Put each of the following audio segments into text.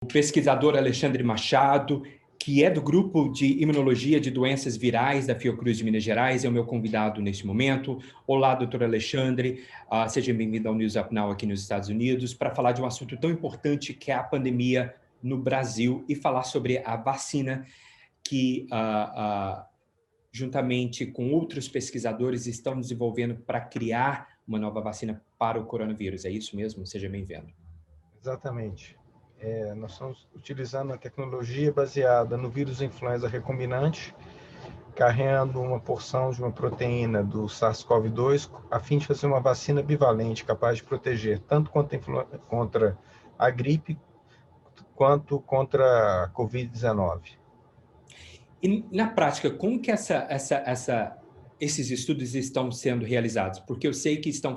O pesquisador Alexandre Machado, que é do grupo de imunologia de doenças virais da Fiocruz de Minas Gerais, é o meu convidado neste momento. Olá, doutor Alexandre, seja bem-vindo ao News Up Now aqui nos Estados Unidos, para falar de um assunto tão importante que é a pandemia no Brasil e falar sobre a vacina que, juntamente com outros pesquisadores, estão desenvolvendo para criar uma nova vacina para o coronavírus. É isso mesmo? Seja bem-vindo. Exatamente. Nós estamos utilizando uma tecnologia baseada no vírus influenza recombinante, carregando uma porção de uma proteína do SARS-CoV-2, a fim de fazer uma vacina bivalente capaz de proteger tanto contra a gripe quanto contra a Covid-19. E, na prática, como que esses estudos estão sendo realizados? Porque eu sei que estão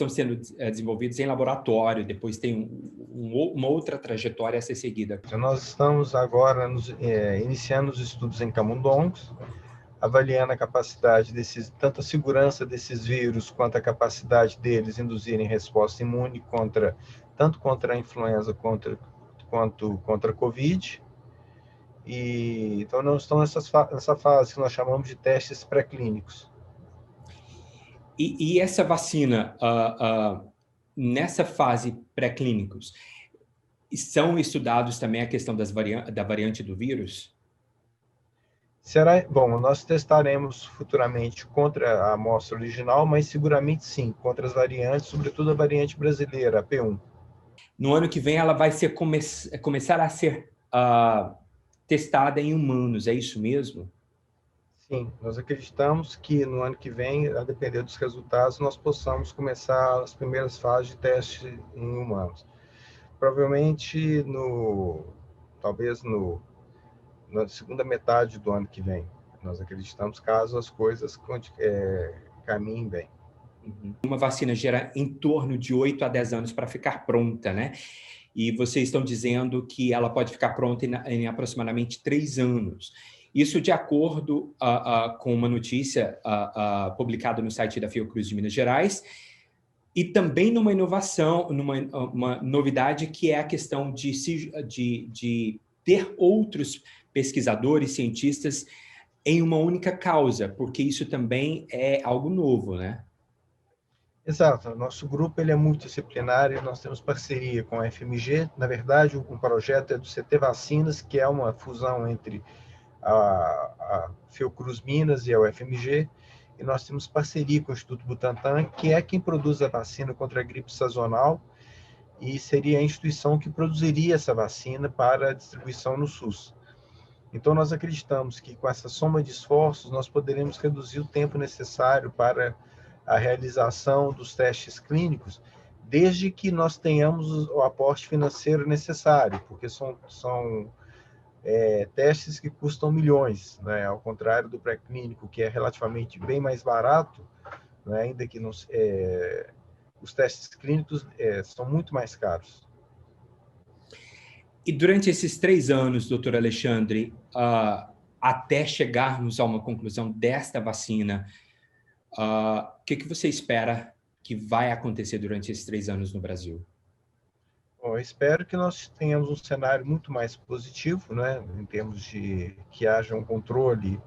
sendo desenvolvidos em laboratório, depois tem uma outra trajetória a ser seguida. Então, nós estamos agora iniciando os estudos em camundongos, avaliando a capacidade tanto a segurança desses vírus, quanto a capacidade deles induzirem resposta imune tanto contra a influenza quanto contra a Covid. Então, nós estamos nessa fase que nós chamamos de testes pré-clínicos. E essa vacina, nessa fase pré-clínicos, são estudados também a questão da variante do vírus? Bom, nós testaremos futuramente contra a amostra original, mas seguramente sim, contra as variantes, sobretudo a variante brasileira, a P1. No ano que vem, ela vai começar a ser testada em humanos, é isso mesmo? Sim, nós acreditamos que no ano que vem, a depender dos resultados, nós possamos começar as primeiras fases de teste em humanos. Provavelmente talvez na segunda metade do ano que vem. Nós acreditamos, caso as coisas caminhem bem. Uma vacina gera em torno de 8 a 10 anos para ficar pronta, né? E vocês estão dizendo que ela pode ficar pronta em aproximadamente 3 anos. Isso de acordo com uma notícia publicada no site da Fiocruz de Minas Gerais, e também numa inovação, uma novidade, que é a questão de ter outros pesquisadores, cientistas, em uma única causa, porque isso também é algo novo, né? Exato. O nosso grupo ele é multidisciplinar e nós temos parceria com a FMG. Na verdade, o projeto é do CT Vacinas, que é uma fusão entre a Fiocruz Minas e a UFMG, e nós temos parceria com o Instituto Butantan, que é quem produz a vacina contra a gripe sazonal, e seria a instituição que produziria essa vacina para a distribuição no SUS. Então, nós acreditamos que com essa soma de esforços, nós poderemos reduzir o tempo necessário para a realização dos testes clínicos, desde que nós tenhamos o aporte financeiro necessário, porque são testes que custam milhões, né? Ao contrário do pré-clínico, que é relativamente bem mais barato, né? Ainda que os testes clínicos são muito mais caros. E durante esses 3 anos, doutor Alexandre, até chegarmos a uma conclusão desta vacina, o que você espera que vai acontecer durante esses 3 anos no Brasil? Bom, eu espero que nós tenhamos um cenário muito mais positivo, né, em termos de que haja um controle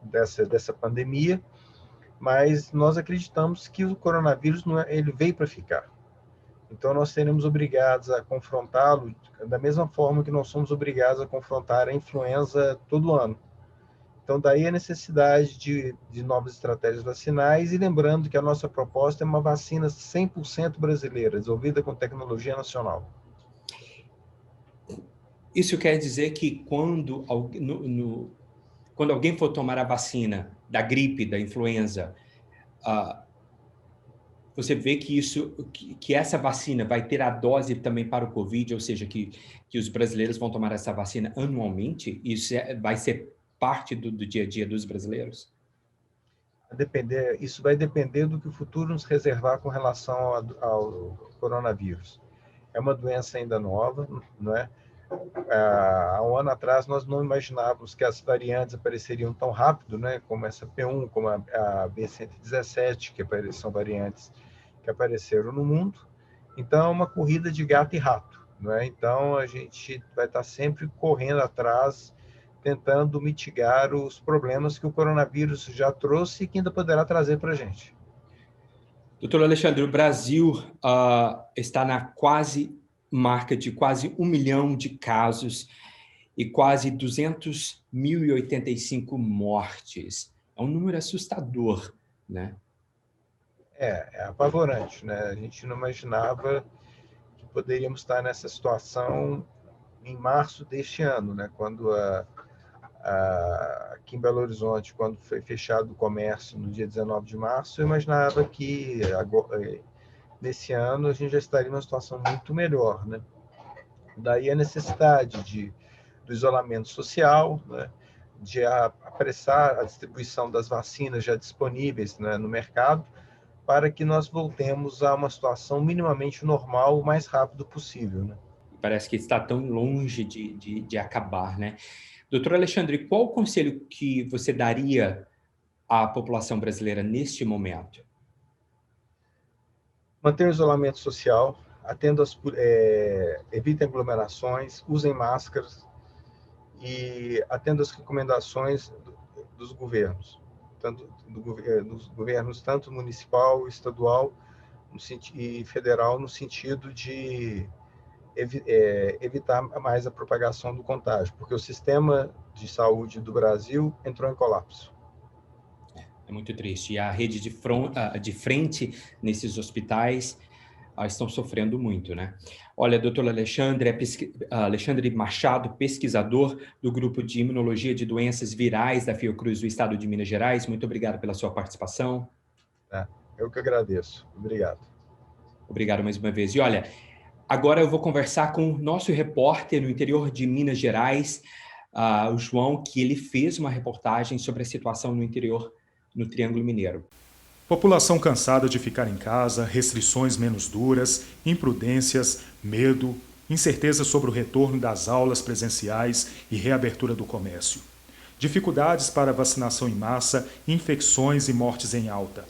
dessa pandemia, mas nós acreditamos que o coronavírus ele veio para ficar. Então, nós seremos obrigados a confrontá-lo da mesma forma que nós somos obrigados a confrontar a influenza todo ano. Então, daí a necessidade de novas estratégias vacinais, e lembrando que a nossa proposta é uma vacina 100% brasileira, desenvolvida com tecnologia nacional. Isso quer dizer que quando alguém for tomar a vacina da gripe, da influenza, você vê que essa vacina vai ter a dose também para o Covid, ou seja, que os brasileiros vão tomar essa vacina anualmente? Isso vai ser parte do dia a dia dos brasileiros? Isso vai depender do que o futuro nos reservar com relação ao coronavírus. É uma doença ainda nova, não é? Há um ano atrás, nós não imaginávamos que as variantes apareceriam tão rápido, né? Como essa P1, como a B117, são variantes que apareceram no mundo. Então, é uma corrida de gato e rato, né? Então, a gente vai estar sempre correndo atrás, tentando mitigar os problemas que o coronavírus já trouxe e que ainda poderá trazer para a gente. Doutor Alexandre, o Brasil está na marca de quase 1 milhão de casos e quase 200.085 mortes. É um número assustador, né? É apavorante, né? A gente não imaginava que poderíamos estar nessa situação em março deste ano, né? Quando aqui em Belo Horizonte, quando foi fechado o comércio no dia 19 de março, eu imaginava que agora, nesse ano a gente já estaria numa situação muito melhor, né? Daí a necessidade do isolamento social, né? De apressar a distribuição das vacinas já disponíveis, né, no mercado, para que nós voltemos a uma situação minimamente normal o mais rápido possível, né? Parece que está tão longe de acabar, né? Doutor Alexandre, qual o conselho que você daria à população brasileira neste momento? Mantenha o isolamento social, evitem aglomerações, usem máscaras e atendam as recomendações dos governos, dos governos tanto municipal, estadual e federal, no sentido de evitar mais a propagação do contágio, porque o sistema de saúde do Brasil entrou em colapso. É muito triste. E a rede de frente nesses hospitais estão sofrendo muito, né? Olha, doutor Alexandre, Alexandre Machado, pesquisador do Grupo de Imunologia de Doenças Virais da Fiocruz do Estado de Minas Gerais, muito obrigado pela sua participação. Eu que agradeço. Obrigado. Obrigado mais uma vez. E olha, agora eu vou conversar com o nosso repórter no interior de Minas Gerais, o João, que ele fez uma reportagem sobre a situação no interior, no Triângulo Mineiro. População cansada de ficar em casa, restrições menos duras, imprudências, medo, incerteza sobre o retorno das aulas presenciais e reabertura do comércio. Dificuldades para vacinação em massa, infecções e mortes em alta.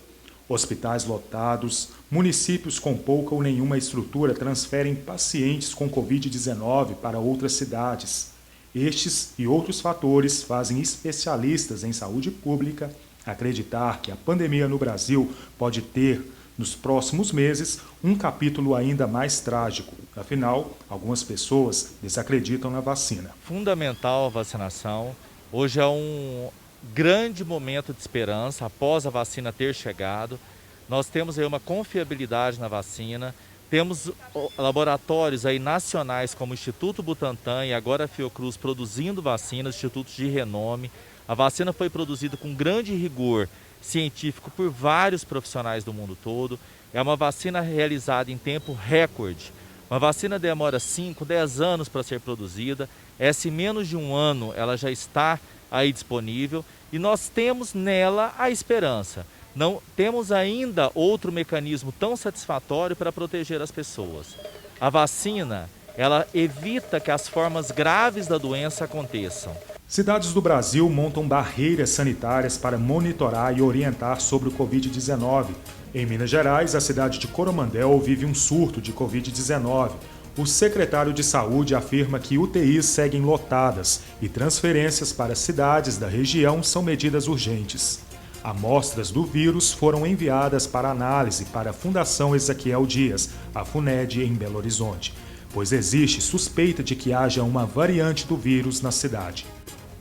Hospitais lotados, municípios com pouca ou nenhuma estrutura transferem pacientes com Covid-19 para outras cidades. Estes e outros fatores fazem especialistas em saúde pública acreditar que a pandemia no Brasil pode ter, nos próximos meses, um capítulo ainda mais trágico. Afinal, algumas pessoas desacreditam na vacina. Fundamental a vacinação. Hoje é um grande momento de esperança após a vacina ter chegado. Nós temos aí uma confiabilidade na vacina. Temos laboratórios aí nacionais como o Instituto Butantan e agora a Fiocruz produzindo vacinas, institutos de renome. A vacina foi produzida com grande rigor científico por vários profissionais do mundo todo. É uma vacina realizada em tempo recorde. Uma vacina demora 5, 10 anos para ser produzida. Essa em menos de um ano ela já está aí disponível e nós temos nela a esperança. Não temos ainda outro mecanismo tão satisfatório para proteger as pessoas. A vacina, ela evita que as formas graves da doença aconteçam. Cidades do Brasil montam barreiras sanitárias para monitorar e orientar sobre o Covid-19. Em Minas Gerais, a cidade de Coromandel vive um surto de Covid-19. O secretário de Saúde afirma que UTIs seguem lotadas e transferências para cidades da região são medidas urgentes. Amostras do vírus foram enviadas para análise para a Fundação Ezequiel Dias, a FUNED, em Belo Horizonte, pois existe suspeita de que haja uma variante do vírus na cidade.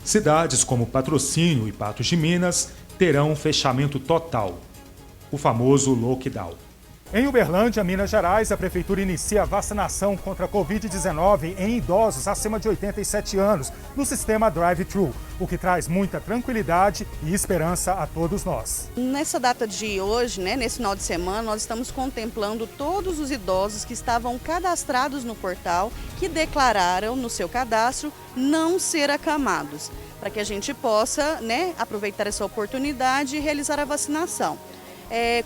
Cidades como Patrocínio e Patos de Minas terão um fechamento total, o famoso lockdown. Em Uberlândia, Minas Gerais, a Prefeitura inicia a vacinação contra a Covid-19 em idosos acima de 87 anos, no sistema Drive-Thru, o que traz muita tranquilidade e esperança a todos nós. Nessa data de hoje, nesse final de semana, nós estamos contemplando todos os idosos que estavam cadastrados no portal, que declararam no seu cadastro não ser acamados, para que a gente possa aproveitar essa oportunidade e realizar a vacinação.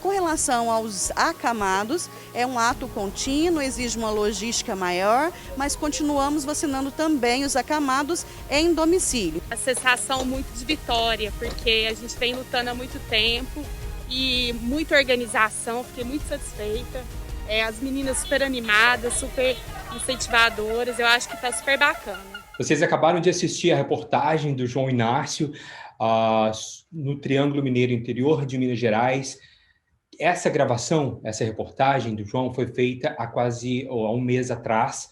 Com relação aos acamados, é um ato contínuo, exige uma logística maior, mas continuamos vacinando também os acamados em domicílio. A sensação muito de vitória, porque a gente vem lutando há muito tempo e muita organização, fiquei muito satisfeita. as meninas super animadas, super incentivadoras, eu acho que está super bacana. Vocês acabaram de assistir a reportagem do João Inácio no Triângulo Mineiro Interior de Minas Gerais. Essa gravação, essa reportagem do João foi feita há um mês atrás,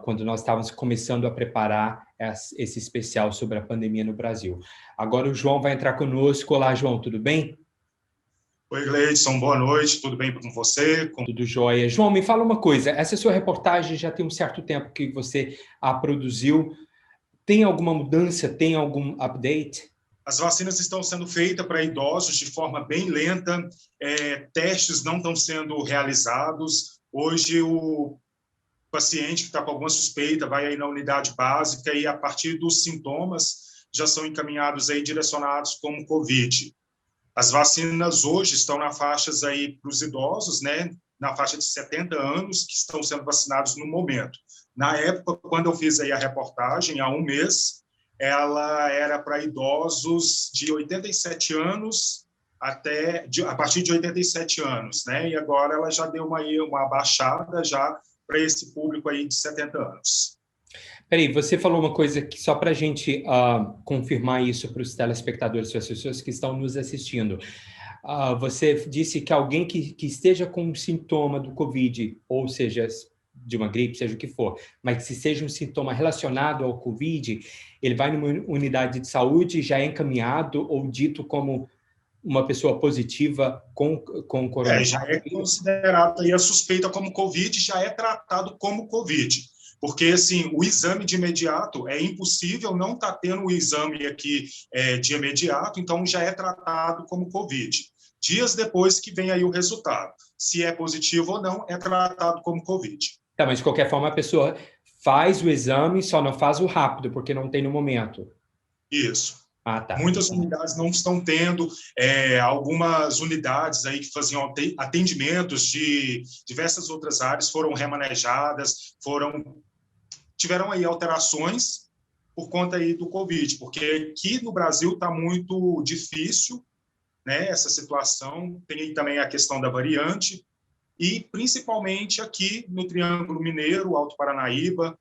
quando nós estávamos começando a preparar esse especial sobre a pandemia no Brasil. Agora o João vai entrar conosco. Olá, João, tudo bem? Oi, Gleidson, boa noite, tudo bem com você? Tudo jóia. João, me fala uma coisa, essa sua reportagem já tem um certo tempo que você a produziu. Tem alguma mudança, tem algum update? As vacinas estão sendo feitas para idosos de forma bem lenta, testes não estão sendo realizados. Hoje, o paciente que está com alguma suspeita vai aí na unidade básica e, a partir dos sintomas, já são encaminhados aí, direcionados como COVID. As vacinas hoje estão na faixas aí para os idosos, né, na faixa de 70 anos, que estão sendo vacinados no momento. Na época, quando eu fiz aí a reportagem, há um mês, ela era para idosos de 87 anos a partir de 87 anos, né? E agora ela já deu uma baixada já para esse público aí de 70 anos. Peraí, você falou uma coisa que só para a gente confirmar isso para os telespectadores, para as pessoas que estão nos assistindo. Você disse que alguém que esteja com um sintoma do COVID, ou seja, de uma gripe, seja o que for, mas se seja um sintoma relacionado ao COVID, ele vai numa unidade de saúde, já é encaminhado ou dito como uma pessoa positiva com coronavírus? Já é considerado aí a suspeita como COVID, já é tratado como COVID. Porque, assim, o exame de imediato, é impossível não estar tendo o exame aqui de imediato, então já é tratado como COVID. Dias depois que vem aí o resultado. Se é positivo ou não, é tratado como COVID. Tá, mas de qualquer forma a pessoa faz o exame, só não faz o rápido, porque não tem no momento. Isso. Tá. Muitas unidades não estão tendo, algumas unidades aí que faziam atendimentos de diversas outras áreas foram remanejadas, tiveram aí alterações por conta aí do Covid, porque aqui no Brasil está muito difícil, né, essa situação, tem aí também a questão da variante, e principalmente aqui no Triângulo Mineiro, Alto Paranaíba,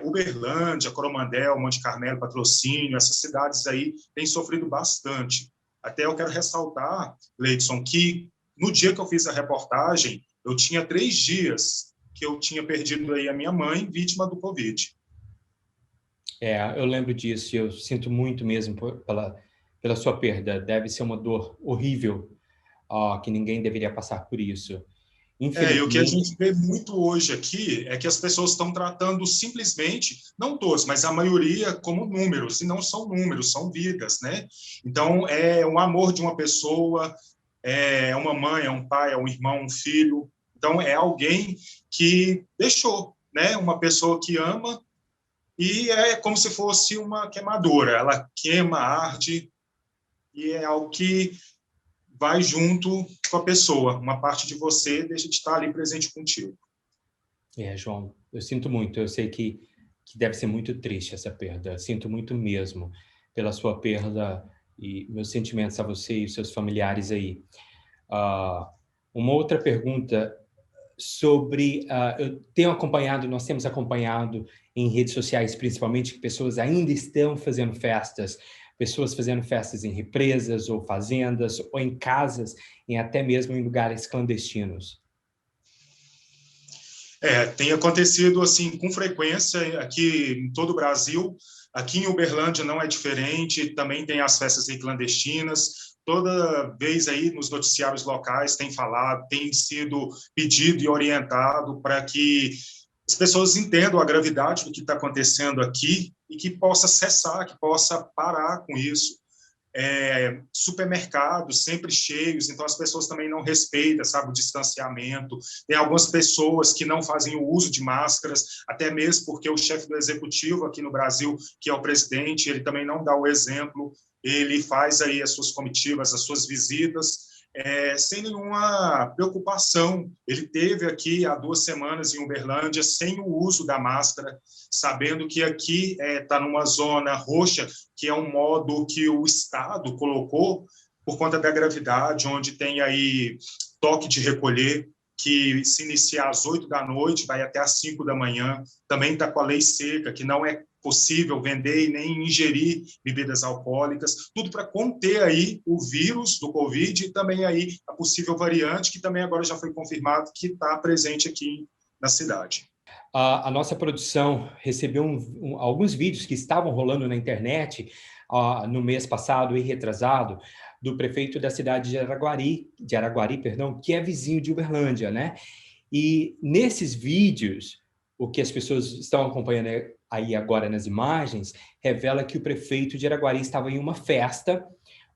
Uberlândia, Coromandel, Monte Carmelo, Patrocínio, essas cidades aí têm sofrido bastante. Até eu quero ressaltar, Leidson, que no dia que eu fiz a reportagem, eu tinha 3 dias que eu tinha perdido aí a minha mãe, vítima do Covid. Eu lembro disso, e eu sinto muito mesmo pela sua perda. Deve ser uma dor horrível, que ninguém deveria passar por isso. E o que a gente vê muito hoje aqui é que as pessoas estão tratando simplesmente, não todos, mas a maioria, como números, e não são números, são vidas, né? Então, é um amor de uma pessoa, é uma mãe, é um pai, é um irmão, um filho. Então, é alguém que deixou, né? Uma pessoa que ama, e é como se fosse uma queimadora. Ela queima, arde, e é algo que vai junto com a pessoa. Uma parte de você deixa de estar ali presente contigo. João, eu sinto muito. Eu sei que deve ser muito triste essa perda. Eu sinto muito mesmo pela sua perda, e meus sentimentos a você e os seus familiares aí. Uma outra pergunta sobre... nós temos acompanhado em redes sociais, principalmente, que pessoas ainda estão fazendo festas, pessoas fazendo festas em represas ou fazendas ou em casas, e até mesmo em lugares clandestinos. Tem acontecido assim com frequência aqui em todo o Brasil. Aqui em Uberlândia não é diferente, também tem as festas aí clandestinas. Toda vez aí nos noticiários locais tem falado, tem sido pedido e orientado para que as pessoas entendam a gravidade do que está acontecendo aqui e que possa cessar, que possa parar com isso. Supermercados sempre cheios, então as pessoas também não respeitam, sabe, o distanciamento. Tem algumas pessoas que não fazem o uso de máscaras, até mesmo porque o chefe do executivo aqui no Brasil, que é o presidente, ele também não dá o exemplo, ele faz aí as suas comitivas, as suas visitas, sem nenhuma preocupação. Ele teve aqui há 2 semanas em Uberlândia sem o uso da máscara, sabendo que aqui está numa zona roxa, que é um modo que o Estado colocou por conta da gravidade, onde tem aí toque de recolher. que se inicia às 8 da noite, vai até às 5 da manhã. Também está com a lei seca, que não é possível vender e nem ingerir bebidas alcoólicas, tudo para conter aí o vírus do Covid e também aí a possível variante, que também agora já foi confirmado que está presente aqui na cidade. A nossa produção recebeu alguns vídeos que estavam rolando na internet no mês passado e retrasado, do prefeito da cidade de Araguari, que é vizinho de Uberlândia, né? E nesses vídeos, o que as pessoas estão acompanhando aí agora nas imagens, revela que o prefeito de Araguari estava em uma festa,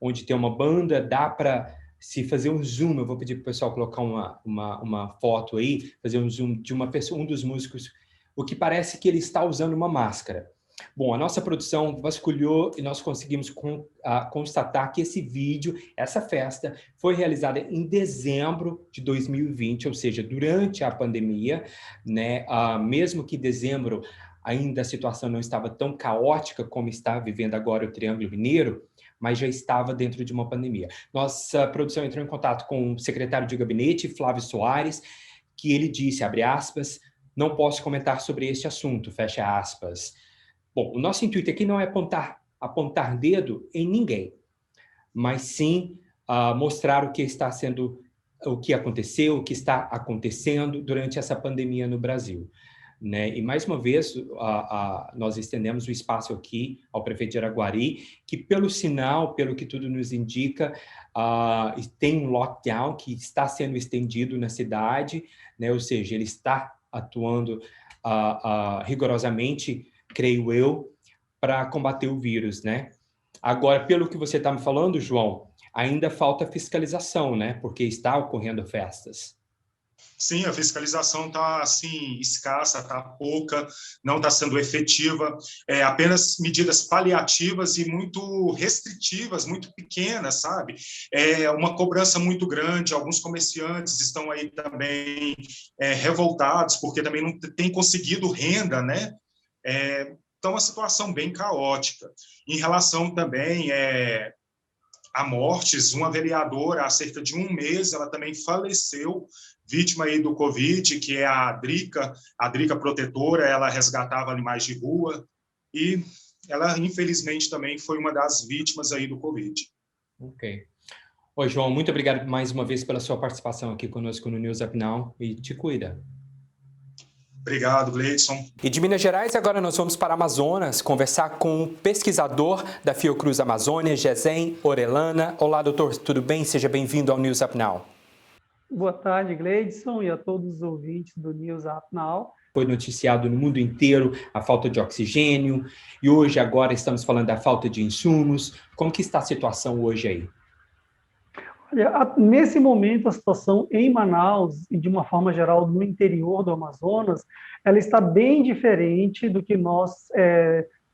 onde tem uma banda, dá para se fazer um zoom, eu vou pedir para o pessoal colocar uma foto aí, fazer um zoom de uma pessoa, um dos músicos, o que parece que ele está usando uma máscara. Bom, a nossa produção vasculhou e nós conseguimos constatar que esse vídeo, essa festa, foi realizada em dezembro de 2020, ou seja, durante a pandemia, né? Mesmo que em dezembro ainda a situação não estava tão caótica como está vivendo agora o Triângulo Mineiro, mas já estava dentro de uma pandemia. Nossa produção entrou em contato com o secretário de gabinete, Flávio Soares, que ele disse, abre aspas, não posso comentar sobre este assunto, fecha aspas. Bom, o nosso intuito aqui não é apontar dedo em ninguém, mas sim mostrar o que aconteceu, o que está acontecendo durante essa pandemia no Brasil. Né? E, mais uma vez, nós estendemos o espaço aqui ao prefeito de Araguari, que, pelo sinal, pelo que tudo nos indica, tem um lockdown que está sendo estendido na cidade, né? Ou seja, ele está atuando rigorosamente, creio eu, para combater o vírus, né? Agora, pelo que você está me falando, João, ainda falta fiscalização, né? Porque está ocorrendo festas. Sim, a fiscalização está assim escassa, está pouca, não está sendo efetiva, apenas medidas paliativas e muito restritivas, muito pequenas, sabe? Uma cobrança muito grande, alguns comerciantes estão aí também revoltados, porque também não têm conseguido renda, né? Então, uma situação bem caótica. Em relação também a mortes, uma vereadora, há cerca de um mês, ela também faleceu, vítima aí do Covid, que é a Drica protetora, ela resgatava animais de rua, e ela, infelizmente, também foi uma das vítimas aí do Covid. Ok. Oi, João, muito obrigado mais uma vez pela sua participação aqui conosco no News Up Now, e te cuida. Obrigado, Gleidson. E de Minas Gerais, agora nós vamos para Amazonas conversar com o pesquisador da Fiocruz Amazônia, Gesem Orellana. Olá, doutor, tudo bem? Seja bem-vindo ao News Up Now. Boa tarde, Gleidson, e a todos os ouvintes do News Up Now. Foi noticiado no mundo inteiro a falta de oxigênio, e hoje, agora, estamos falando da falta de insumos. Como que está a situação hoje aí? Olha, nesse momento, a situação em Manaus, e de uma forma geral no interior do Amazonas, ela está bem diferente do que nós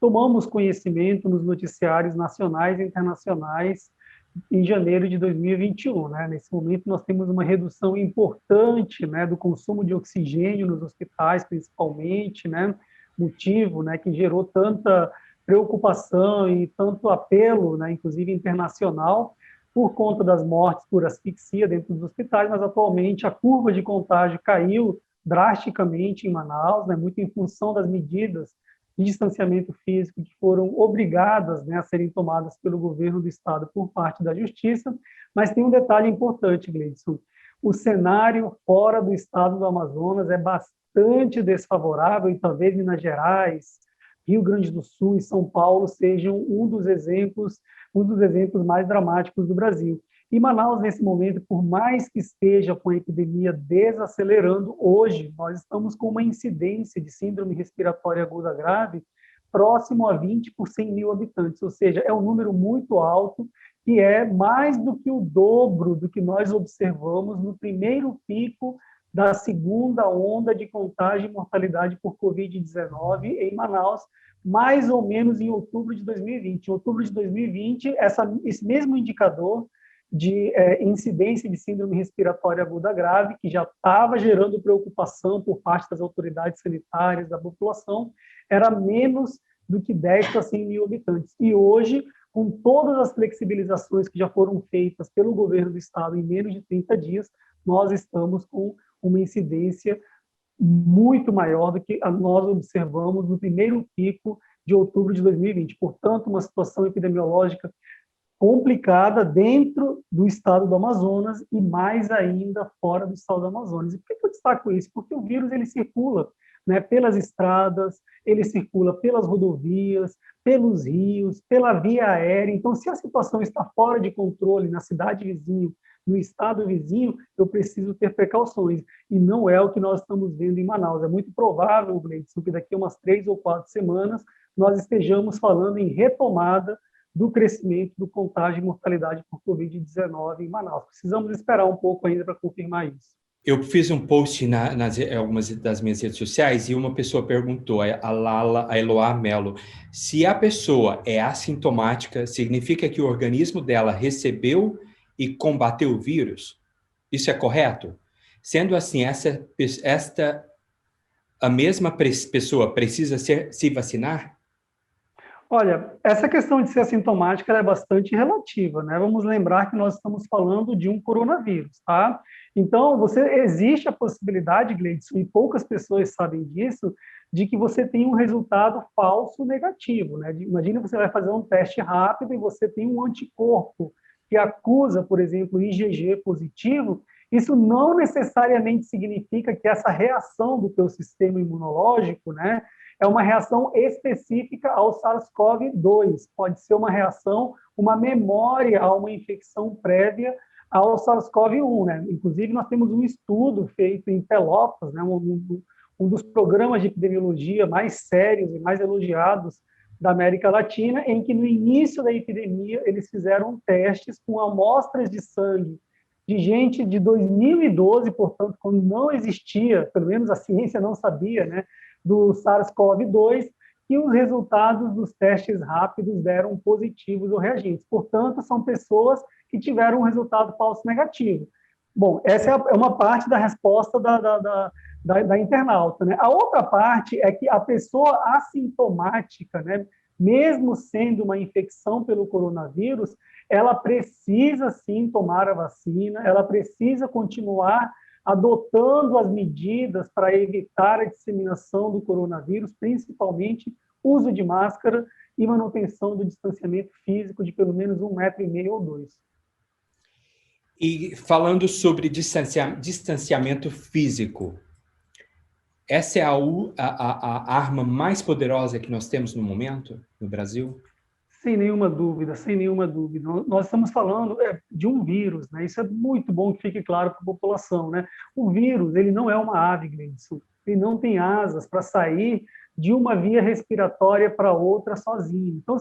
tomamos conhecimento nos noticiários nacionais e internacionais em janeiro de 2021. Né? Nesse momento, nós temos uma redução importante, né, do consumo de oxigênio nos hospitais, principalmente, né, motivo, né, que gerou tanta preocupação e tanto apelo, né, inclusive internacional, por conta das mortes por asfixia dentro dos hospitais, mas atualmente a curva de contágio caiu drasticamente em Manaus, né, muito em função das medidas de distanciamento físico que foram obrigadas, né, a serem tomadas pelo governo do estado por parte da justiça, mas tem um detalhe importante, Gleidson. O cenário fora do estado do Amazonas é bastante desfavorável, e talvez Minas Gerais, Rio Grande do Sul e São Paulo sejam um dos exemplos mais dramáticos do Brasil. E Manaus, nesse momento, por mais que esteja com a epidemia desacelerando, hoje nós estamos com uma incidência de síndrome respiratória aguda grave próximo a 20 por 100 mil habitantes, ou seja, é um número muito alto, que é mais do que o dobro do que nós observamos no primeiro pico da segunda onda de contágio e mortalidade por Covid-19 em Manaus, mais ou menos em outubro de 2020. Em outubro de 2020, esse mesmo indicador de incidência de síndrome respiratória aguda grave, que já estava gerando preocupação por parte das autoridades sanitárias, da população, era menos do que 10 para 100 mil habitantes. E hoje, com todas as flexibilizações que já foram feitas pelo governo do estado em menos de 30 dias, nós estamos com uma incidência muito maior do que nós observamos no primeiro pico de outubro de 2020. Portanto, uma situação epidemiológica complicada dentro do estado do Amazonas e mais ainda fora do estado do Amazonas. E por que eu destaco isso? Porque o vírus ele circula, né, pelas estradas, ele circula pelas rodovias, pelos rios, pela via aérea. Então, se a situação está fora de controle na cidade vizinha, no estado vizinho, eu preciso ter precauções. E não é o que nós estamos vendo em Manaus. É muito provável, Gleidson, que daqui a umas 3 ou 4 semanas nós estejamos falando em retomada do crescimento do contágio e mortalidade por Covid-19 em Manaus. Precisamos esperar um pouco ainda para confirmar isso. Eu fiz um post nas algumas das minhas redes sociais e uma pessoa perguntou, a Eloá Melo, se a pessoa é assintomática, significa que o organismo dela recebeu e combateu o vírus? Isso é correto? Sendo assim, a mesma pessoa precisa se vacinar? Olha, essa questão de ser assintomática é bastante relativa, né? Vamos lembrar que nós estamos falando de um coronavírus, tá? Então, existe a possibilidade, Gleidson, e poucas pessoas sabem disso, de que você tem um resultado falso negativo, né? Imagina que você vai fazer um teste rápido e você tem um anticorpo que acusa, por exemplo, IgG positivo. Isso não necessariamente significa que essa reação do teu sistema imunológico, né, é uma reação específica ao SARS-CoV-2. Pode ser uma reação, uma memória a uma infecção prévia ao SARS-CoV-1, né? Inclusive, nós temos um estudo feito em Pelotas, né, um dos programas de epidemiologia mais sérios e mais elogiados da América Latina, em que no início da epidemia eles fizeram testes com amostras de sangue de gente de 2012, portanto, quando não existia, pelo menos a ciência não sabia, né, do SARS-CoV-2, e os resultados dos testes rápidos deram positivos ou reagentes. Portanto, são pessoas que tiveram um resultado falso negativo. Bom, essa é uma parte da resposta da internauta, né? A outra parte é que a pessoa assintomática, né, mesmo sendo uma infecção pelo coronavírus, ela precisa sim tomar a vacina, ela precisa continuar adotando as medidas para evitar a disseminação do coronavírus, principalmente uso de máscara e manutenção do distanciamento físico de pelo menos 1,5 metro ou 2. E falando sobre distanciamento físico, essa é a arma mais poderosa que nós temos no momento no Brasil? Sem nenhuma dúvida, sem nenhuma dúvida. Nós estamos falando de um vírus, né? Isso é muito bom que fique claro para a população, né? O vírus, ele não é uma ave, Gleidson. Ele não tem asas para sair de uma via respiratória para outra sozinho. Então,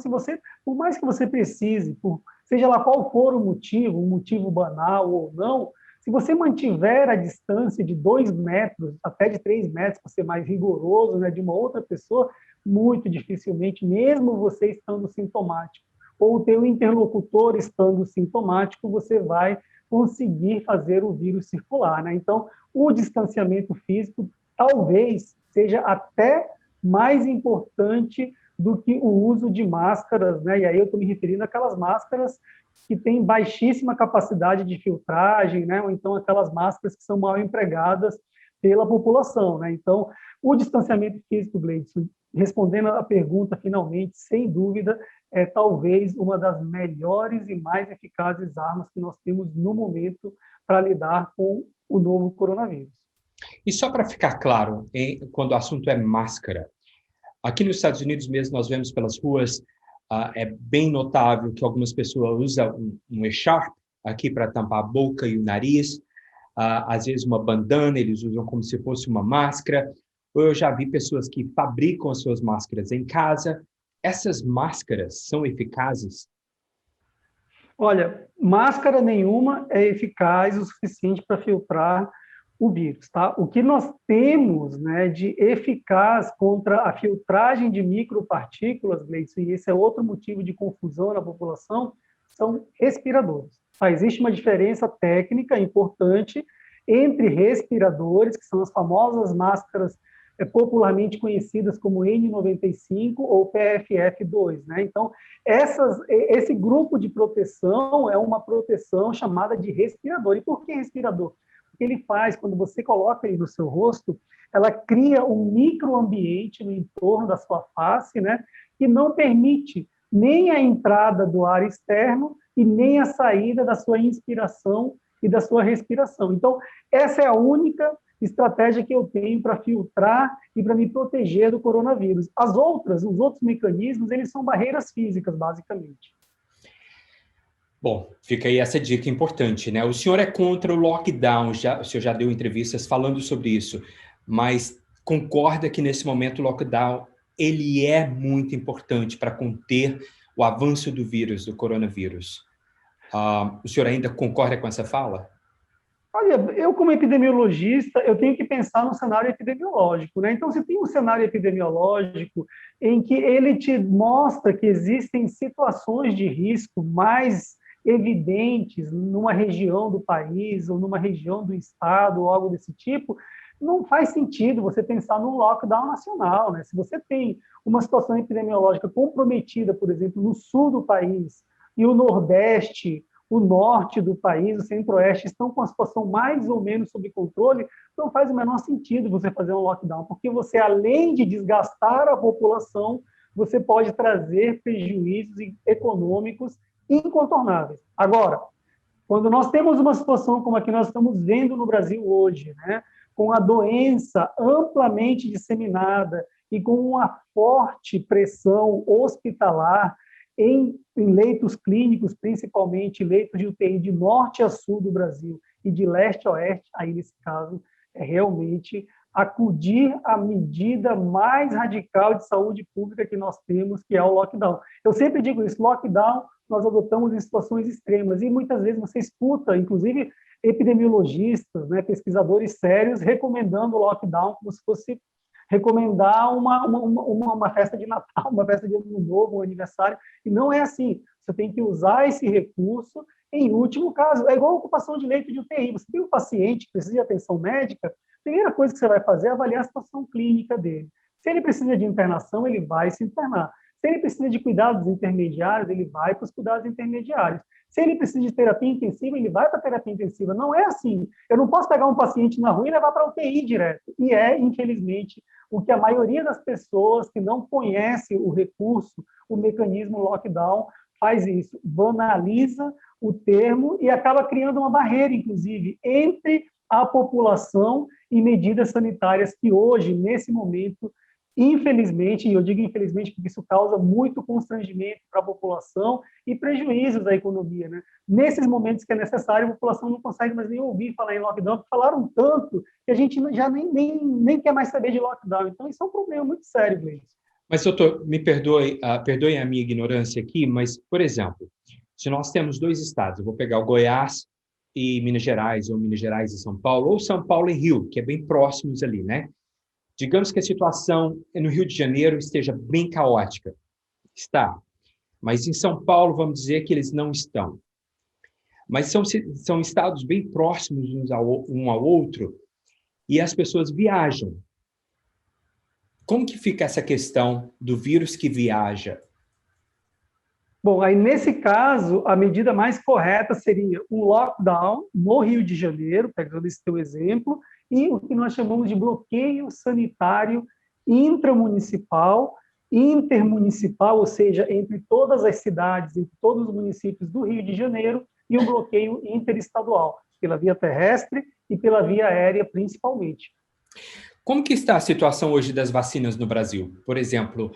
por mais que você precise, seja lá qual for o motivo, um motivo banal ou não, se você mantiver a distância de 2 metros, até de 3 metros, para ser mais rigoroso, né, de uma outra pessoa, muito dificilmente, mesmo você estando sintomático, ou o teu interlocutor estando sintomático, você vai conseguir fazer o vírus circular, né? Então, o distanciamento físico talvez seja até mais importante do que o uso de máscaras, né? E aí eu estou me referindo àquelas máscaras que têm baixíssima capacidade de filtragem, né? Ou então aquelas máscaras que são mal empregadas pela população, né? Então, o distanciamento físico, Gleidson, respondendo à pergunta, finalmente, sem dúvida, é talvez uma das melhores e mais eficazes armas que nós temos no momento para lidar com o novo coronavírus. E só para ficar claro, quando o assunto é máscara, aqui nos Estados Unidos mesmo, nós vemos pelas ruas, é bem notável que algumas pessoas usam um echarpe aqui para tampar a boca e o nariz, às vezes uma bandana, eles usam como se fosse uma máscara. Eu já vi pessoas que fabricam as suas máscaras em casa. Essas máscaras são eficazes? Olha, máscara nenhuma é eficaz o suficiente para filtrar o vírus, tá? O que nós temos, né, de eficaz contra a filtragem de micropartículas, Gleidson, e esse é outro motivo de confusão na população, são respiradores. Tá? Existe uma diferença técnica importante entre respiradores, que são as famosas máscaras popularmente conhecidas como N95 ou PFF2, né? Então, esse grupo de proteção é uma proteção chamada de respirador. E por que respirador? o que ele faz, quando você coloca ele no seu rosto, ela cria um microambiente no entorno da sua face, né, que não permite nem a entrada do ar externo e nem a saída da sua inspiração e da sua respiração. Então, essa é a única estratégia que eu tenho para filtrar e para me proteger do coronavírus. Os outros mecanismos, eles são barreiras físicas, basicamente. Bom, fica aí essa dica importante, né? O senhor é contra o lockdown, o senhor já deu entrevistas falando sobre isso, mas concorda que nesse momento o lockdown ele é muito importante para conter o avanço do vírus, do coronavírus. O senhor ainda concorda com essa fala? Olha, eu como epidemiologista, eu tenho que pensar no cenário epidemiológico, né? Então, se tem um cenário epidemiológico em que ele te mostra que existem situações de risco mais evidentes numa região do país ou numa região do estado ou algo desse tipo, não faz sentido você pensar num lockdown nacional, né? Se você tem uma situação epidemiológica comprometida, por exemplo, no sul do país e o nordeste, o norte do país, o centro-oeste estão com a situação mais ou menos sob controle, não faz o menor sentido você fazer um lockdown, porque você, além de desgastar a população, você pode trazer prejuízos econômicos incontornáveis. Agora, quando nós temos uma situação como a que nós estamos vendo no Brasil hoje, né, com a doença amplamente disseminada e com uma forte pressão hospitalar em leitos clínicos, principalmente leitos de UTI de norte a sul do Brasil e de leste a oeste, aí nesse caso é realmente acudir à medida mais radical de saúde pública que nós temos, que é o lockdown. Eu sempre digo isso, lockdown nós adotamos em situações extremas, e muitas vezes você escuta, inclusive, epidemiologistas, né, pesquisadores sérios, recomendando o lockdown como se fosse recomendar uma festa de Natal, uma festa de Ano Novo, um aniversário, e não é assim. Você tem que usar esse recurso em último caso. É igual a ocupação de leito de UTI. Você tem um paciente que precisa de atenção médica, a primeira coisa que você vai fazer é avaliar a situação clínica dele. Se ele precisa de internação, ele vai se internar. Se ele precisa de cuidados intermediários, ele vai para os cuidados intermediários. Se ele precisa de terapia intensiva, ele vai para a terapia intensiva. Não é assim. Eu não posso pegar um paciente na rua e levar para a UTI direto. E é, infelizmente, o que a maioria das pessoas que não conhece o recurso, o mecanismo lockdown, faz isso. Banaliza o termo e acaba criando uma barreira, inclusive, entre a população e medidas sanitárias que hoje, nesse momento, infelizmente, e eu digo infelizmente porque isso causa muito constrangimento para a população e prejuízos à economia, né? Nesses momentos que é necessário, a população não consegue mais nem ouvir falar em lockdown, porque falaram tanto que a gente já nem quer mais saber de lockdown. Então, isso é um problema muito sério, Gleison. Mas, doutor, me perdoe a minha ignorância aqui, mas, por exemplo, se nós temos dois estados, eu vou pegar o Goiás e Minas Gerais, ou Minas Gerais e São Paulo, ou São Paulo e Rio, que é bem próximos ali, né? Digamos que a situação no Rio de Janeiro esteja bem caótica. Está. Mas em São Paulo, vamos dizer que eles não estão. Mas são estados bem próximos um ao outro e as pessoas viajam. Como que fica essa questão do vírus que viaja? Bom, aí nesse caso, a medida mais correta seria um lockdown no Rio de Janeiro, pegando esse teu exemplo, e o que nós chamamos de bloqueio sanitário intramunicipal, intermunicipal, ou seja, entre todas as cidades, entre todos os municípios do Rio de Janeiro, e um bloqueio interestadual, pela via terrestre e pela via aérea, principalmente. Como que está a situação hoje das vacinas no Brasil? Por exemplo,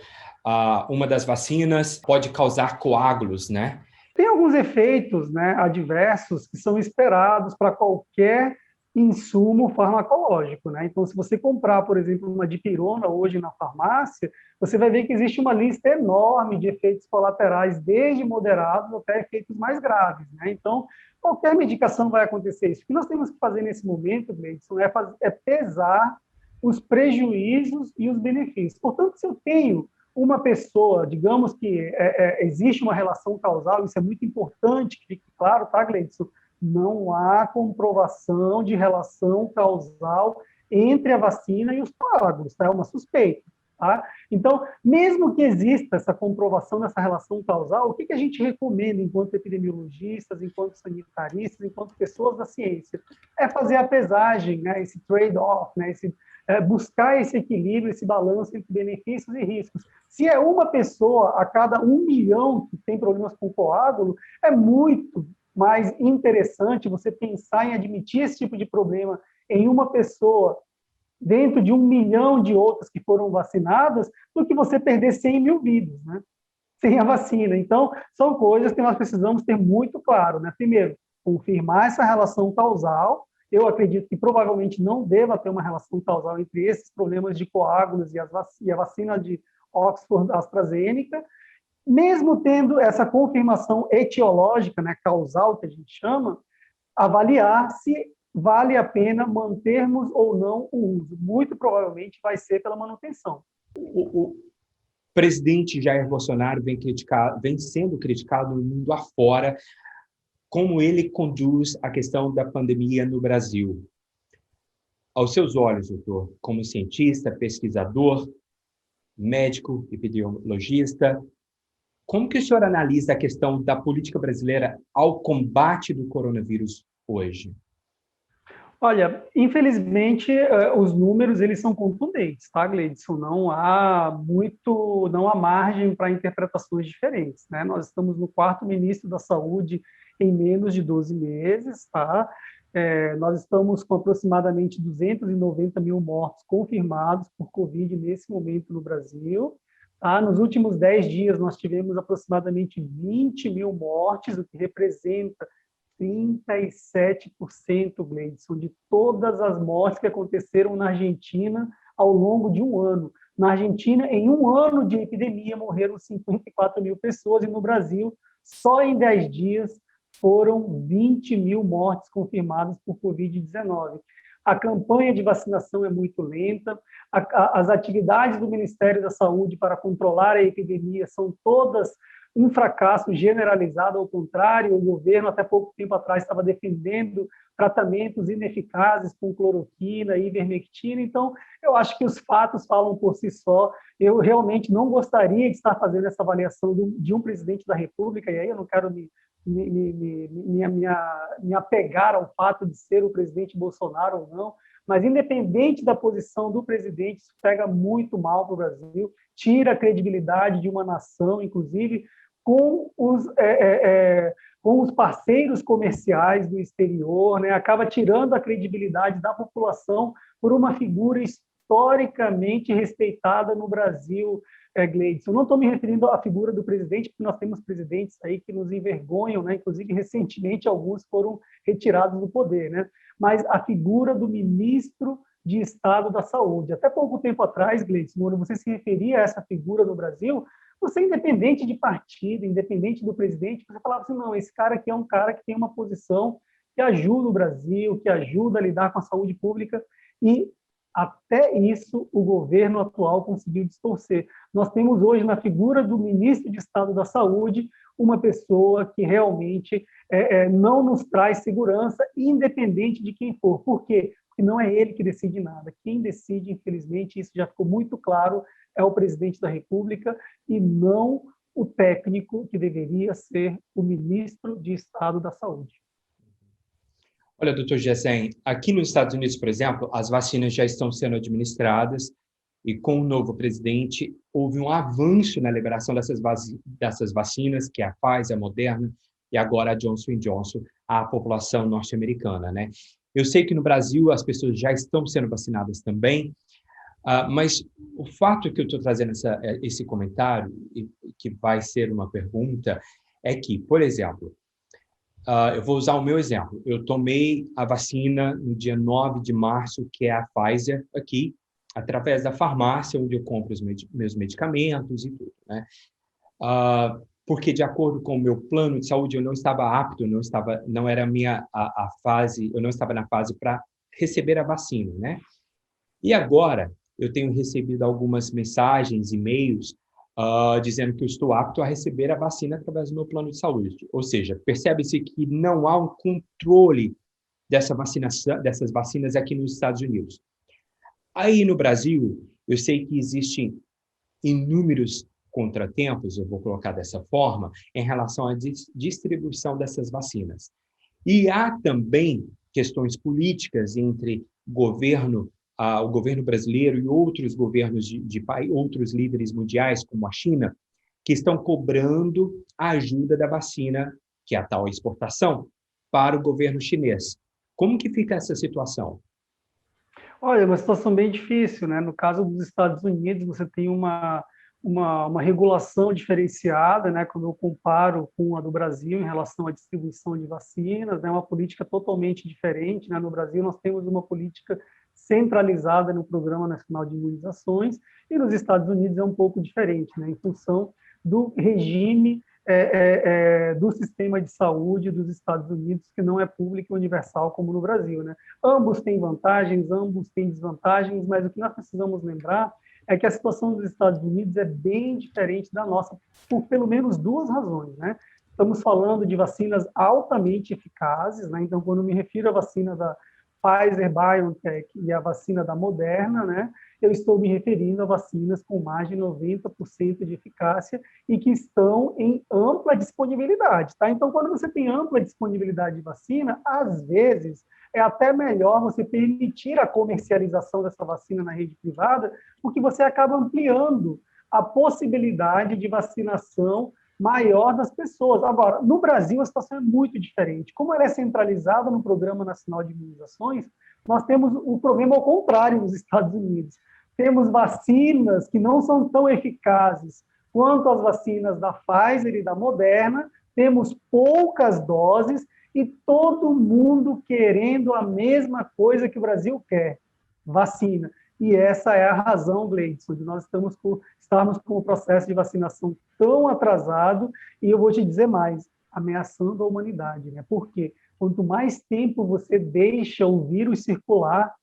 uma das vacinas pode causar coágulos, né? Tem alguns efeitos, né, adversos que são esperados para qualquer insumo farmacológico, né? Então, se você comprar, por exemplo, uma dipirona hoje na farmácia, você vai ver que existe uma lista enorme de efeitos colaterais, desde moderados até efeitos mais graves, né? Então, qualquer medicação vai acontecer isso. O que nós temos que fazer nesse momento, Gleison, é pesar os prejuízos e os benefícios. Portanto, se eu tenho uma pessoa, digamos que existe uma relação causal, isso é muito importante que fique claro, tá, Gleison? Não há comprovação de relação causal entre a vacina e os coágulos, tá? É uma suspeita. Tá? Então, mesmo que exista essa comprovação dessa relação causal, o que a gente recomenda enquanto epidemiologistas, enquanto sanitaristas, enquanto pessoas da ciência? É fazer a pesagem, né, esse trade-off, né, buscar esse equilíbrio, esse balanço entre benefícios e riscos. Se é uma pessoa a cada 1 milhão que tem problemas com coágulo, é muito mais interessante você pensar em admitir esse tipo de problema em uma pessoa dentro de 1 milhão de outras que foram vacinadas, do que você perder 100 mil vidas, né? Sem a vacina. Então, são coisas que nós precisamos ter muito claro, né? Primeiro, confirmar essa relação causal. Eu acredito que provavelmente não deva ter uma relação causal entre esses problemas de coágulos e a vacina de Oxford AstraZeneca, mesmo tendo essa confirmação etiológica, né, causal, que a gente chama, avaliar se vale a pena mantermos ou não o uso. Muito provavelmente vai ser pela manutenção. O presidente Jair Bolsonaro vem sendo criticado no mundo afora, como ele conduz a questão da pandemia no Brasil. Aos seus olhos, doutor, como cientista, pesquisador, médico, epidemiologista, como que o senhor analisa a questão da política brasileira ao combate do coronavírus hoje? Olha, infelizmente, os números eles são contundentes, tá, Gleidson? Não há margem para interpretações diferentes, né? Nós estamos no 4º ministro da Saúde em menos de 12 meses, tá? Nós estamos com aproximadamente 290 mil mortos confirmados por Covid nesse momento no Brasil. Tá? Nos últimos 10 dias, nós tivemos aproximadamente 20 mil mortes, o que representa 37%, Gleidson, de todas as mortes que aconteceram na Argentina ao longo de um ano. Na Argentina, em um ano de epidemia, morreram 54 mil pessoas, e no Brasil, só em 10 dias, foram 20 mil mortes confirmadas por Covid-19. A campanha de vacinação é muito lenta, as atividades do Ministério da Saúde para controlar a epidemia são todas um fracasso generalizado. Ao contrário, o governo, até pouco tempo atrás, estava defendendo tratamentos ineficazes com cloroquina e ivermectina. Então, eu acho que os fatos falam por si só. Eu realmente não gostaria de estar fazendo essa avaliação de um presidente da República, e aí eu não quero me apegar ao fato de ser o presidente Bolsonaro ou não, mas independente da posição do presidente, isso pega muito mal para o Brasil, tira a credibilidade de uma nação, inclusive com os parceiros comerciais do exterior, né? Acaba tirando a credibilidade da população por uma figura historicamente respeitada no Brasil, Gleidson. Eu não estou me referindo à figura do presidente, porque nós temos presidentes aí que nos envergonham, né? Inclusive, recentemente, alguns foram retirados do poder, né? Mas a figura do ministro de Estado da Saúde. Até pouco tempo atrás, Gleidson, quando você se referia a essa figura no Brasil, você, independente de partido, independente do presidente, você falava assim, não, esse cara aqui é um cara que tem uma posição que ajuda o Brasil, que ajuda a lidar com a saúde pública, e até isso o governo atual conseguiu distorcer. Nós temos hoje na figura do ministro de Estado da Saúde uma pessoa que realmente não nos traz segurança, independente de quem for. Por quê? Porque não é ele que decide nada. Quem decide, infelizmente, isso já ficou muito claro, é o presidente da República e não o técnico que deveria ser o ministro de Estado da Saúde. Olha, doutor Gessen, aqui nos Estados Unidos, por exemplo, as vacinas já estão sendo administradas e com o novo presidente houve um avanço na liberação dessas vacinas, que é a Pfizer, a Moderna e agora a Johnson & Johnson, à população norte-americana, né? Eu sei que no Brasil as pessoas já estão sendo vacinadas também, mas o fato que eu estou trazendo esse comentário, e que vai ser uma pergunta, é que, por exemplo, eu vou usar o meu exemplo. Eu tomei a vacina no dia 9 de março, que é a Pfizer, aqui, através da farmácia, onde eu compro os meus medicamentos e tudo, né? Porque, de acordo com o meu plano de saúde, eu não estava apto, não era a fase, eu não estava na fase para receber a vacina, né? E agora, eu tenho recebido algumas mensagens, e-mails, dizendo que eu estou apto a receber a vacina através do meu plano de saúde. Ou seja, percebe-se que não há um controle dessas vacinas aqui nos Estados Unidos. Aí no Brasil, eu sei que existem inúmeros contratempos, eu vou colocar dessa forma, em relação à distribuição dessas vacinas. E há também questões políticas entre o governo brasileiro e outros governos outros líderes mundiais, como a China, que estão cobrando a ajuda da vacina, que é a tal exportação, para o governo chinês. Como que fica essa situação? Olha, é uma situação bem difícil, né? No caso dos Estados Unidos, você tem uma regulação diferenciada, né? Quando eu comparo com a do Brasil em relação à distribuição de vacinas, né? Uma política totalmente diferente, né? No Brasil, nós temos uma política centralizada no Programa Nacional de Imunizações, e nos Estados Unidos é um pouco diferente, né? Em função do regime do sistema de saúde dos Estados Unidos, que não é público e universal como no Brasil, né? Ambos têm vantagens, ambos têm desvantagens, mas o que nós precisamos lembrar é que a situação dos Estados Unidos é bem diferente da nossa, por pelo menos duas razões, né? Estamos falando de vacinas altamente eficazes, né? Então, quando me refiro à vacina da Pfizer-BioNTech e a vacina da Moderna, né, eu estou me referindo a vacinas com mais de 90% de eficácia e que estão em ampla disponibilidade. Tá? Então, quando você tem ampla disponibilidade de vacina, às vezes é até melhor você permitir a comercialização dessa vacina na rede privada, porque você acaba ampliando a possibilidade de vacinação maior das pessoas. Agora, no Brasil, a situação é muito diferente. Como ela é centralizada no Programa Nacional de Imunizações, nós temos o problema ao contrário nos Estados Unidos. Temos vacinas que não são tão eficazes quanto as vacinas da Pfizer e da Moderna, temos poucas doses e todo mundo querendo a mesma coisa que o Brasil quer, vacina. E essa é a razão, Gleidson, de nós estarmos com o processo de vacinação tão atrasado, e eu vou te dizer mais, ameaçando a humanidade, né? Porque quanto mais tempo você deixa o vírus circular,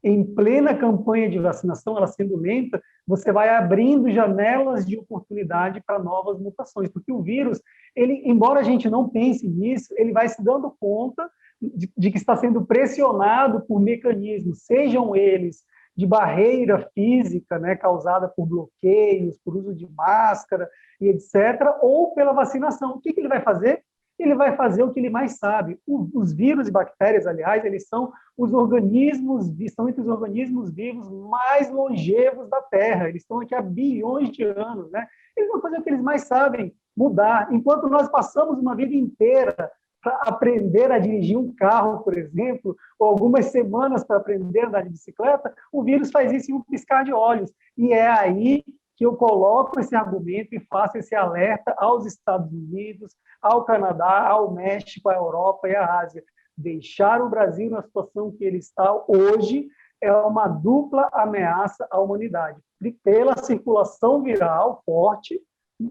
em plena campanha de vacinação, ela sendo lenta, você vai abrindo janelas de oportunidade para novas mutações, porque o vírus, ele, embora a gente não pense nisso, ele vai se dando conta de que está sendo pressionado por mecanismos, sejam eles de barreira física, né, causada por bloqueios, por uso de máscara e etc., ou pela vacinação. O que ele vai fazer? Ele vai fazer o que ele mais sabe. Os vírus e bactérias, aliás, eles são estão entre os organismos vivos mais longevos da Terra. Eles estão aqui há bilhões de anos, né? Eles vão fazer o que eles mais sabem, mudar. Enquanto nós passamos uma vida inteira para aprender a dirigir um carro, por exemplo, ou algumas semanas para aprender a andar de bicicleta, o vírus faz isso em um piscar de olhos. E é aí que eu coloco esse argumento e faço esse alerta aos Estados Unidos, ao Canadá, ao México, à Europa e à Ásia. Deixar o Brasil na situação que ele está hoje é uma dupla ameaça à humanidade, pela circulação viral forte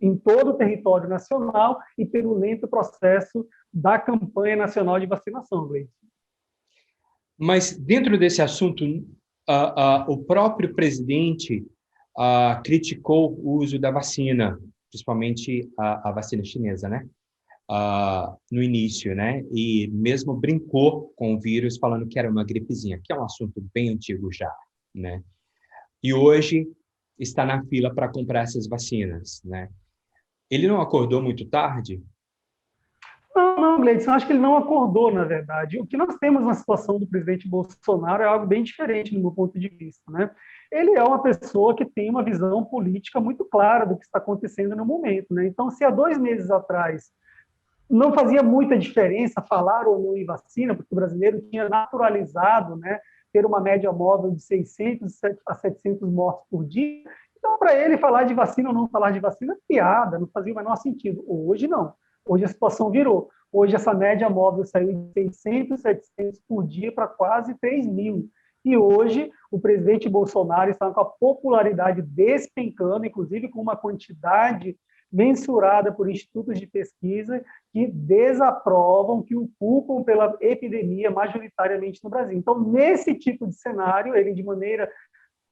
em todo o território nacional e pelo lento processo da campanha nacional de vacinação, Gleison. Mas, dentro desse assunto, o próprio presidente criticou o uso da vacina, principalmente a vacina chinesa, né? No início, né? E mesmo brincou com o vírus, falando que era uma gripezinha, que é um assunto bem antigo já, né? E hoje está na fila para comprar essas vacinas, né? Ele não acordou muito tarde? Não, Gleidson, acho que ele não acordou, na verdade. O que nós temos na situação do presidente Bolsonaro é algo bem diferente, do meu ponto de vista, né? Ele é uma pessoa que tem uma visão política muito clara do que está acontecendo no momento, né? Então, se há 2 meses atrás não fazia muita diferença falar ou não em vacina, porque o brasileiro tinha naturalizado, né, ter uma média móvel de 600 a 700 mortes por dia, então, para ele, falar de vacina ou não falar de vacina é piada, não fazia o menor sentido. Hoje, não. Hoje a situação virou. Hoje essa média móvel saiu de 600, 700 por dia para quase 3 mil. E hoje o presidente Bolsonaro está com a popularidade despencando, inclusive com uma quantidade mensurada por institutos de pesquisa que desaprovam, que o culpam pela epidemia majoritariamente no Brasil. Então, nesse tipo de cenário, ele, de maneira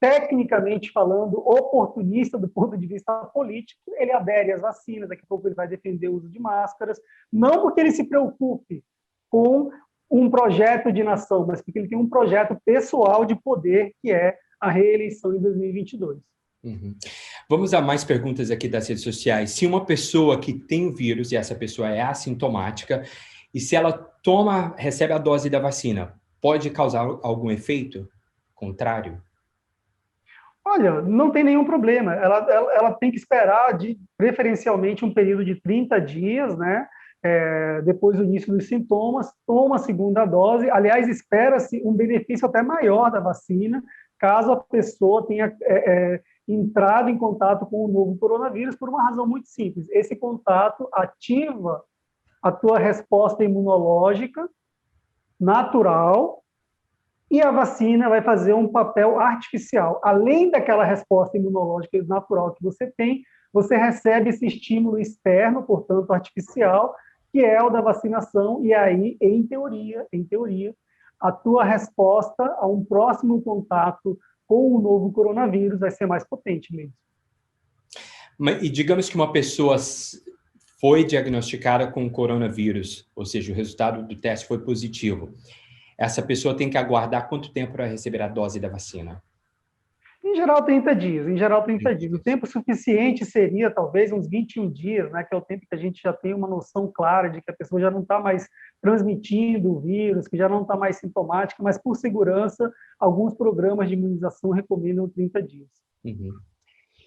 tecnicamente falando, oportunista do ponto de vista político, ele adere às vacinas, daqui a pouco ele vai defender o uso de máscaras, não porque ele se preocupe com um projeto de nação, mas porque ele tem um projeto pessoal de poder, que é a reeleição em 2022. Uhum. Vamos a mais perguntas aqui das redes sociais. Se uma pessoa que tem o vírus e essa pessoa é assintomática, e se ela recebe a dose da vacina, pode causar algum efeito contrário? Olha, não tem nenhum problema. Ela tem que esperar, preferencialmente, um período de 30 dias, né? Depois do início dos sintomas, toma a segunda dose. Aliás, espera-se um benefício até maior da vacina, caso a pessoa tenha entrado em contato com o novo coronavírus, por uma razão muito simples. Esse contato ativa a tua resposta imunológica natural, e a vacina vai fazer um papel artificial. Além daquela resposta imunológica natural que você tem, você recebe esse estímulo externo, portanto, artificial, que é o da vacinação, e aí, em teoria, a tua resposta a um próximo contato com o novo coronavírus vai ser mais potente mesmo. E digamos que uma pessoa foi diagnosticada com coronavírus, ou seja, o resultado do teste foi positivo. Essa pessoa tem que aguardar quanto tempo para receber a dose da vacina? Em geral, 30 dias. O tempo suficiente seria, talvez, uns 21 dias, né, que é o tempo que a gente já tem uma noção clara de que a pessoa já não está mais transmitindo o vírus, que já não está mais sintomática, mas, por segurança, alguns programas de imunização recomendam 30 dias. Uhum.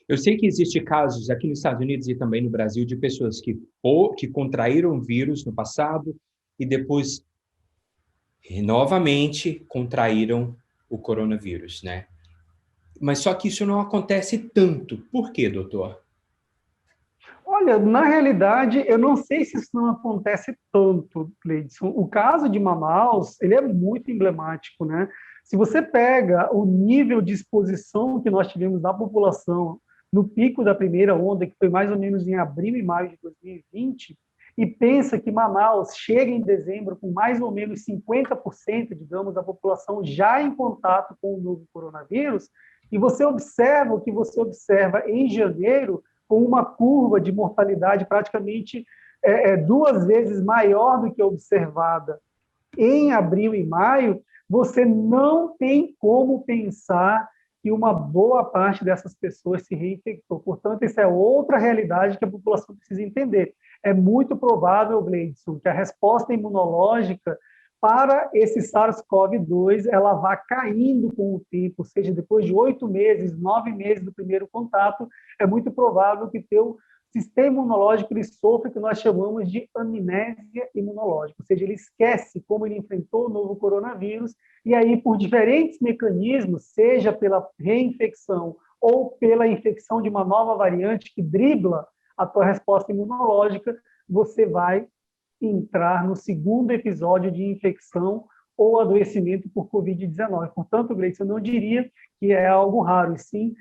Eu sei que existem casos aqui nos Estados Unidos e também no Brasil de pessoas que contraíram o vírus no passado e depois novamente contraíram o coronavírus, né? Mas só que isso não acontece tanto. Por quê, doutor? Olha, na realidade, eu não sei se isso não acontece tanto, Cleidson. O caso de Manaus, ele é muito emblemático, né? Se você pega o nível de exposição que nós tivemos da população no pico da primeira onda, que foi mais ou menos em abril e maio de 2020, e pensa que Manaus chega em dezembro com mais ou menos 50%, digamos, da população já em contato com o novo coronavírus, e você observa o que você observa em janeiro, com uma curva de mortalidade praticamente 2 vezes maior do que a observada em abril e maio, você não tem como pensar que uma boa parte dessas pessoas se reinfectou. Portanto, isso é outra realidade que a população precisa entender. É muito provável, Gleidson, que a resposta imunológica para esse SARS-CoV-2 ela vá caindo com o tempo, ou seja, depois de 8 meses, 9 meses do primeiro contato, é muito provável que teu sistema imunológico ele sofra o que nós chamamos de amnésia imunológica, ou seja, ele esquece como ele enfrentou o novo coronavírus, e aí, por diferentes mecanismos, seja pela reinfecção ou pela infecção de uma nova variante que dribla a tua resposta imunológica, você vai entrar no segundo episódio de infecção ou adoecimento por Covid-19. Portanto, Gleidson, eu não diria que é algo raro, e sim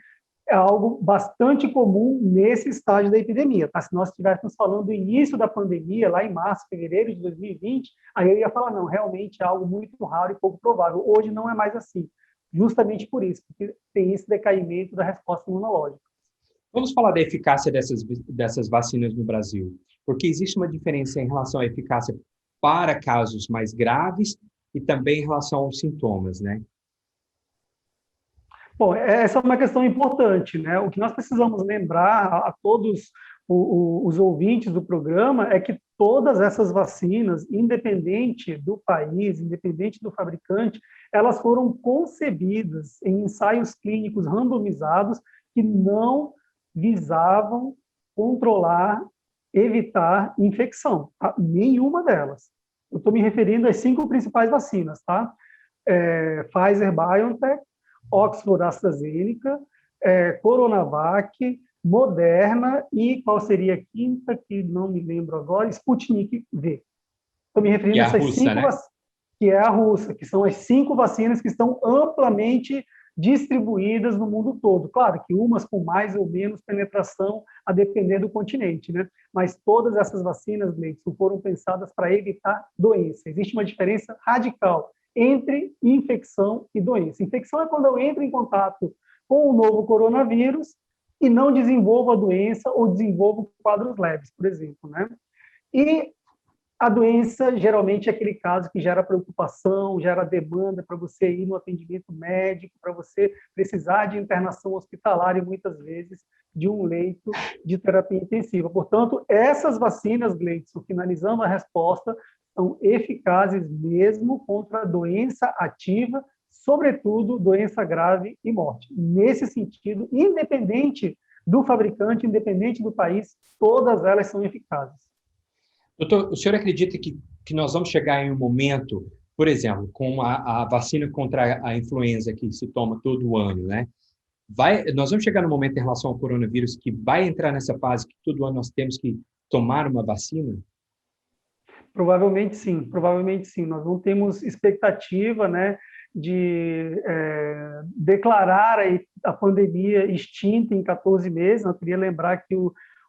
é algo bastante comum nesse estágio da epidemia. Tá? Se nós estivéssemos falando do início da pandemia, lá em março, fevereiro de 2020, aí eu ia falar, não, realmente é algo muito raro e pouco provável. Hoje não é mais assim, justamente por isso, porque tem esse decaimento da resposta imunológica. Vamos falar da eficácia dessas vacinas no Brasil, porque existe uma diferença em relação à eficácia para casos mais graves e também em relação aos sintomas, né? Bom, essa é uma questão importante, né? O que nós precisamos lembrar a todos os ouvintes do programa é que todas essas vacinas, independente do país, independente do fabricante, elas foram concebidas em ensaios clínicos randomizados que não visavam controlar, evitar infecção. Tá? Nenhuma delas. Eu estou me referindo às 5 principais vacinas, tá? Pfizer, BioNTech, Oxford, AstraZeneca, Coronavac, Moderna e qual seria a quinta, que não me lembro agora, Sputnik V. Estou me referindo a essas russa, 5 vacinas, que é a russa, que são as 5 vacinas que estão amplamente distribuídas no mundo todo. Claro que umas com mais ou menos penetração, a depender do continente, né? Mas todas essas vacinas, Gleidson, foram pensadas para evitar doença. Existe uma diferença radical entre infecção e doença. Infecção é quando eu entro em contato com o novo coronavírus e não desenvolvo a doença ou desenvolvo quadros leves, por exemplo, né? E A doença, geralmente, é aquele caso que gera preocupação, gera demanda para você ir no atendimento médico, para você precisar de internação hospitalar e, muitas vezes, de um leito de terapia intensiva. Portanto, essas vacinas, Gleidson, finalizando a resposta, são eficazes mesmo contra a doença ativa, sobretudo doença grave e morte. Nesse sentido, independente do fabricante, independente do país, todas elas são eficazes. Doutor, o senhor acredita que nós vamos chegar em um momento, por exemplo, com a vacina contra a influenza que se toma todo ano, né? Nós vamos chegar num momento em relação ao coronavírus que vai entrar nessa fase que todo ano nós temos que tomar uma vacina? Provavelmente sim, provavelmente sim. Nós não temos expectativa, né, de declarar a pandemia extinta em 14 meses. Eu queria lembrar que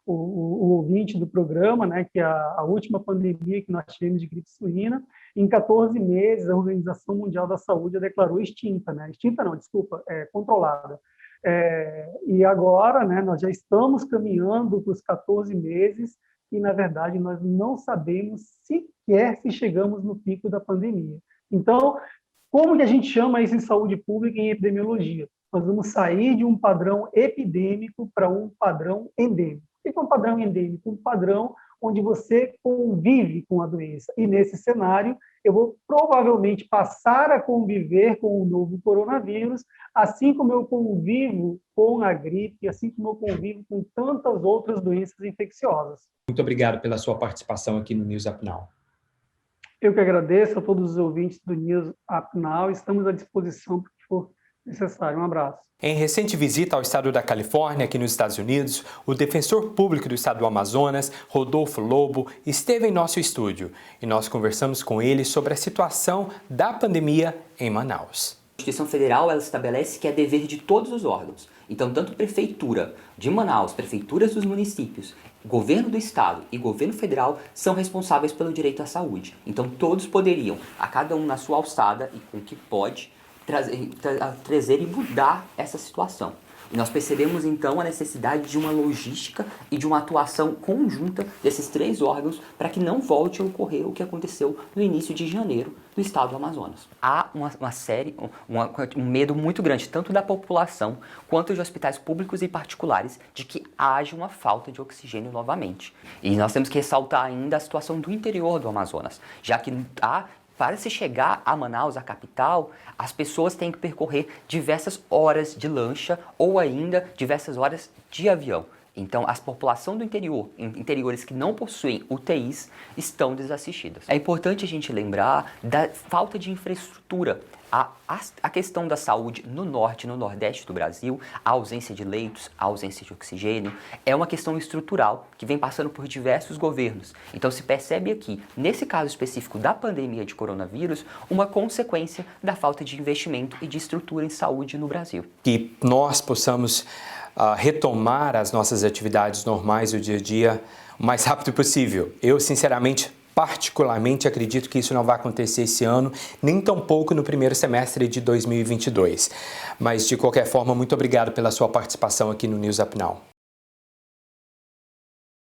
o ouvinte do programa, né, que a última pandemia que nós tivemos de gripe suína, em 14 meses a Organização Mundial da Saúde a declarou extinta, né? Extinta não, desculpa, controlada. E agora, né, nós já estamos caminhando para os 14 meses e, na verdade, nós não sabemos sequer se chegamos no pico da pandemia. Então, como que a gente chama isso em saúde pública e em epidemiologia? Nós vamos sair de um padrão epidêmico para um padrão endêmico. O que é um padrão endêmico? Um padrão onde você convive com a doença. E, nesse cenário, eu vou provavelmente passar a conviver com o novo coronavírus, assim como eu convivo com a gripe, assim como eu convivo com tantas outras doenças infecciosas. Muito obrigado pela sua participação aqui no News Up Now. Eu que agradeço a todos os ouvintes do News Up Now. Estamos à disposição para o que for necessário. Um abraço. Em recente visita ao estado da Califórnia, aqui nos Estados Unidos, o defensor público do estado do Amazonas, Rodolfo Lobo, esteve em nosso estúdio e nós conversamos com ele sobre a situação da pandemia em Manaus. A Constituição Federal ela estabelece que é dever de todos os órgãos. Então, tanto Prefeitura de Manaus, Prefeituras dos municípios, Governo do Estado e Governo Federal são responsáveis pelo direito à saúde. Então, todos poderiam, a cada um na sua alçada e com o que pode, trazer e mudar essa situação. E nós percebemos, então, a necessidade de uma logística e de uma atuação conjunta desses três órgãos para que não volte a ocorrer o que aconteceu no início de janeiro no estado do Amazonas. Há um medo muito grande, tanto da população quanto de hospitais públicos e particulares, de que haja uma falta de oxigênio novamente. E nós temos que ressaltar ainda a situação do interior do Amazonas, já que para se chegar a Manaus, a capital, as pessoas têm que percorrer diversas horas de lancha ou ainda diversas horas de avião. Então, a população do interior, interiores que não possuem UTIs, estão desassistidas. É importante a gente lembrar da falta de infraestrutura. A questão da saúde no norte e no nordeste do Brasil, a ausência de leitos, a ausência de oxigênio, é uma questão estrutural que vem passando por diversos governos. Então se percebe aqui, nesse caso específico da pandemia de coronavírus, uma consequência da falta de investimento e de estrutura em saúde no Brasil. Que nós possamos retomar as nossas atividades normais do dia a dia o mais rápido possível. Eu, sinceramente, particularmente acredito que isso não vai acontecer esse ano, nem tampouco no primeiro semestre de 2022. Mas, de qualquer forma, muito obrigado pela sua participação aqui no News Up Now.